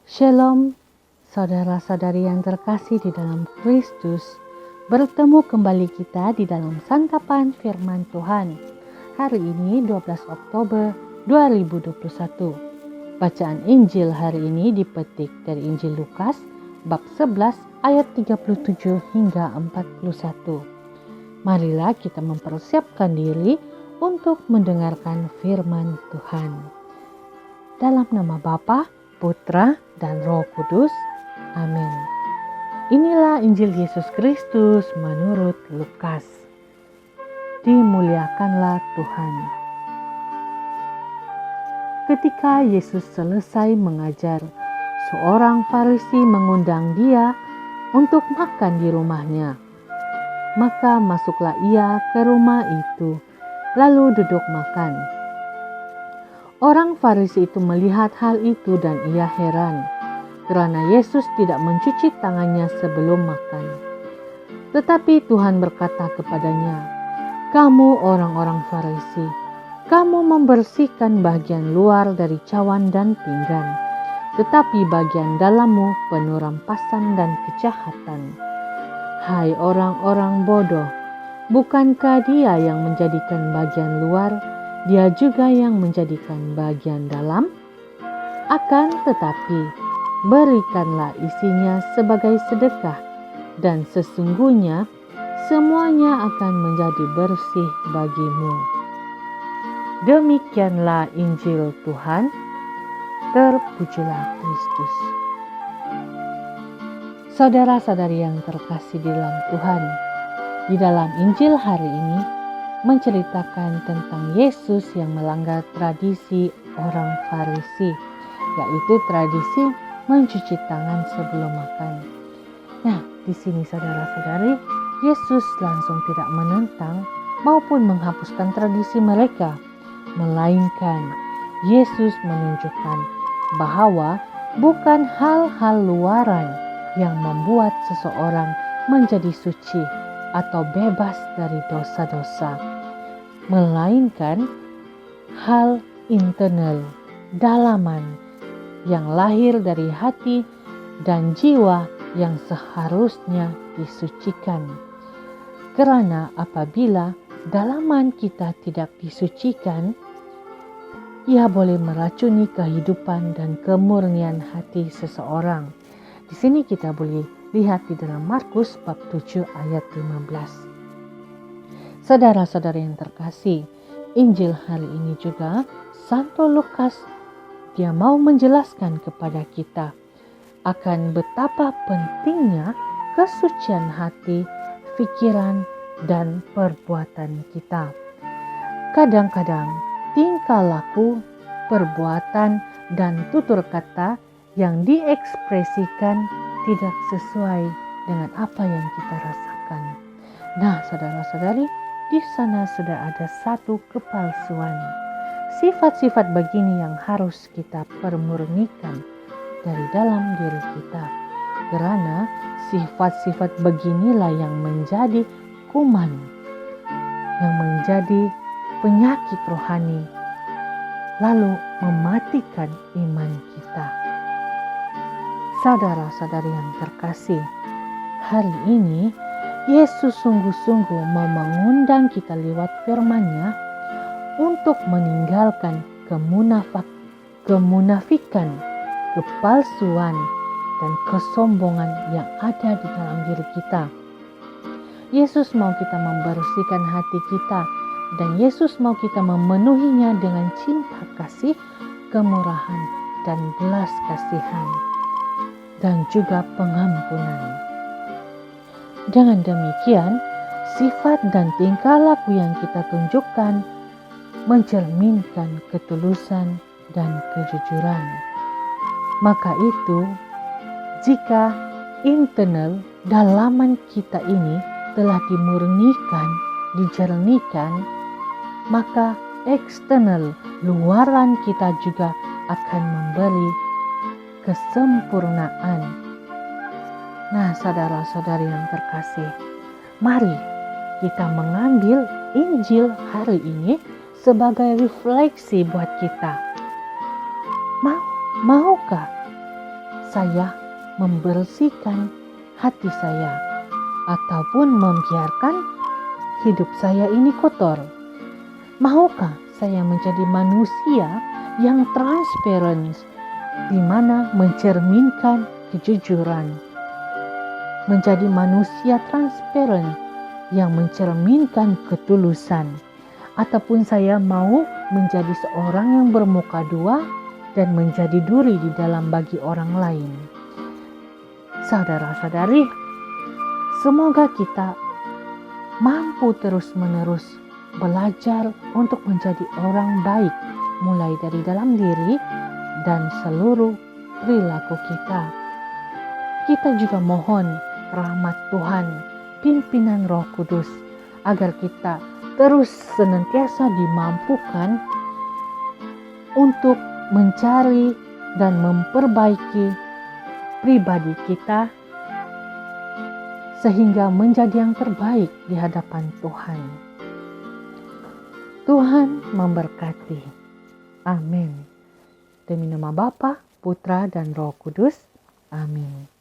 Shalom, saudara-saudari yang terkasih di dalam Kristus. Bertemu kembali kita di dalam santapan firman Tuhan. Hari ini 12 Oktober 2021. Bacaan Injil hari ini dipetik dari Injil Lukas bab 11 ayat 37 hingga 41. Marilah kita mempersiapkan diri untuk mendengarkan firman Tuhan. Dalam nama Bapa, Putra, dan Roh Kudus. Amin. Inilah Injil Yesus Kristus menurut Lukas. Dimuliakanlah Tuhan. Ketika Yesus selesai mengajar, seorang Farisi mengundang dia untuk makan di rumahnya. Maka masuklah ia ke rumah itu, lalu duduk makan. Orang Farisi itu melihat hal itu dan ia heran, karena Yesus tidak mencuci tangannya sebelum makan. Tetapi Tuhan berkata kepadanya, "Kamu orang-orang Farisi, kamu membersihkan bagian luar dari cawan dan pinggan, tetapi bagian dalammu penuh rampasan dan kejahatan. Hai orang-orang bodoh, bukankah Dia yang menjadikan bagian luar, Dia juga yang menjadikan bagian dalam? Akan tetapi, berikanlah isinya sebagai sedekah, dan sesungguhnya semuanya akan menjadi bersih bagimu." Demikianlah Injil Tuhan. Terpujilah Kristus. Saudara-saudari yang terkasih di dalam Tuhan, di dalam Injil hari ini menceritakan tentang Yesus yang melanggar tradisi orang Farisi, yaitu tradisi mencuci tangan sebelum makan. Nah, di sini saudara-saudari, Yesus langsung tidak menentang maupun menghapuskan tradisi mereka, melainkan Yesus menunjukkan bahwa bukan hal-hal luaran yang membuat seseorang menjadi suci atau bebas dari dosa-dosa, melainkan hal internal, dalaman, yang lahir dari hati dan jiwa yang seharusnya disucikan. Karena apabila dalaman kita tidak disucikan, ia boleh meracuni kehidupan dan kemurnian hati seseorang. Di sini kita boleh lihat di dalam Markus bab 7 ayat 15. Saudara-saudara yang terkasih, Injil hari ini juga Santo Lukas dia mau menjelaskan kepada kita akan betapa pentingnya kesucian hati, pikiran, dan perbuatan kita. Kadang-kadang tingkah laku, perbuatan, dan tutur kata yang diekspresikan tidak sesuai dengan apa yang kita rasakan. Nah, saudara-saudari, di sana sudah ada satu kepalsuan. Sifat-sifat begini yang harus kita permurnikan dari dalam diri kita. Karena sifat-sifat beginilah yang menjadi kuman, yang menjadi penyakit rohani, lalu mematikan iman kita. Saudara-saudari yang terkasih, hari ini Yesus sungguh-sungguh mau mengundang kita lewat firman-Nya untuk meninggalkan kemunafikan, kepalsuan, dan kesombongan yang ada di dalam diri kita. Yesus mau kita membersihkan hati kita, dan Yesus mau kita memenuhinya dengan cinta kasih, kemurahan, dan belas kasihan, dan juga pengampunan. Dengan demikian, sifat dan tingkah laku yang kita tunjukkan mencerminkan ketulusan dan kejujuran. Maka itu, jika internal dalaman kita ini telah dimurnikan, dijernihkan, maka eksternal luaran kita juga akan memberi kesempurnaan. Nah, saudara-saudari yang terkasih, mari kita mengambil Injil hari ini sebagai refleksi buat kita. Maukah saya membersihkan hati saya ataupun membiarkan hidup saya ini kotor? Maukah saya menjadi manusia yang transparan, di mana mencerminkan kejujuran? Menjadi manusia transparan yang mencerminkan ketulusan? Ataupun saya mau menjadi seorang yang bermuka dua dan menjadi duri di dalam bagi orang lain? Saudara-saudari, semoga kita mampu terus-menerus belajar untuk menjadi orang baik, mulai dari dalam diri dan seluruh perilaku kita. Kita juga mohon rahmat Tuhan, pimpinan Roh Kudus, agar kita terus senantiasa dimampukan untuk mencari dan memperbaiki pribadi kita sehingga menjadi yang terbaik di hadapan Tuhan. Tuhan memberkati. Amin. Demi nama Bapa, Putra, dan Roh Kudus. Amin.